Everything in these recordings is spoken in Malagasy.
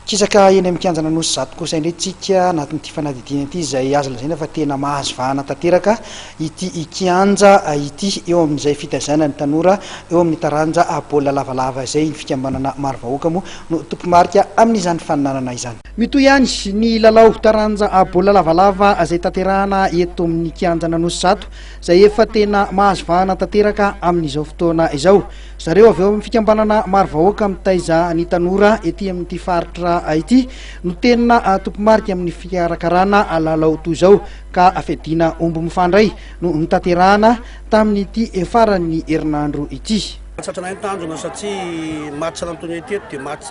Kisaka eny amikanjana nosy zato kosa indretsika anatin'ity fanadidina ity izay azo lazaina fa tena mahazo vahana tanteraka ity ikianja ity eo amin'izay fitazana ny tanora eo amin'ny taranja baolina lavalava izay ny fikambanana maro vahoaka moa no tompomarika amin'izany faninanana izany. Mitoy ihany ny lalao taranja baolina lavalava izay tanterahana eto amin'ny kianjana nosy zato izay efa tena mahazo vahana tanteraka amin'izao fotoana izao. Zareo avy eo amin'ny fikambanana maro vahoaka mitaiza ny tanora ety amin'ity faritra ity no tena tompomarika amin'ny fikarakarana lalao toy izao ka afedina omby mifandray no nitanterahana tamin'ity farany herinandro ity. Satrana tanjona satria match nantonay teto dia match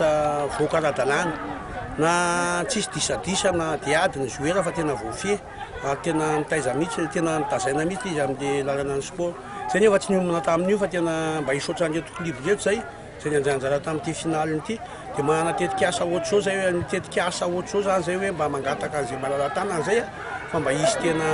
voakaradalana na tsisy disadisana dia ady ny joueur fa tena voafie ary tena mitaiza mihitsy tena nitazaina mihitsy izy amin'ny lalana ny sport zay nefa tsy niomana tamin'io fa tena mba hisaotra anreto kliby reto zay zay ny anjaranjara tamin'ity finaliny ity dia manana tetika asa ohatr' zao zay hoe mitetika asa ohatr' zao zany zay hoe mba mangataka an'izay malala-tanana zay fa mba hisy tena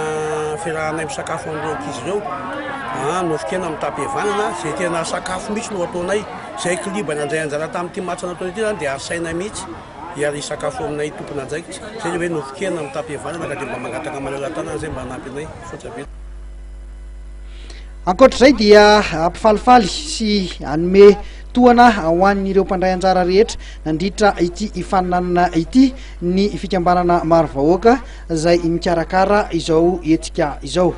fiarahanay misakafo amin'ireo ankizy ireo nofikena mitapevanana zay tena sakafo mihitsy no ataonay zay kliby nanjay anjara tamin'ity match nataonay ity zany dia asaina mihitsy hiary sakafo aminay tompona anjaikitsy zay hoe nofikena mitapevanana ka dia mba mangataka malala-tanana zay mba hanampy anay foatsabe. Ankoatr'izay dia ampifalifaly sy anome toana ho an'ireo mpandray anjara rehetra nandritra ity ifaninanana ity ny fikambanana maro vahoaka izay mikarakara izao hetsika izao.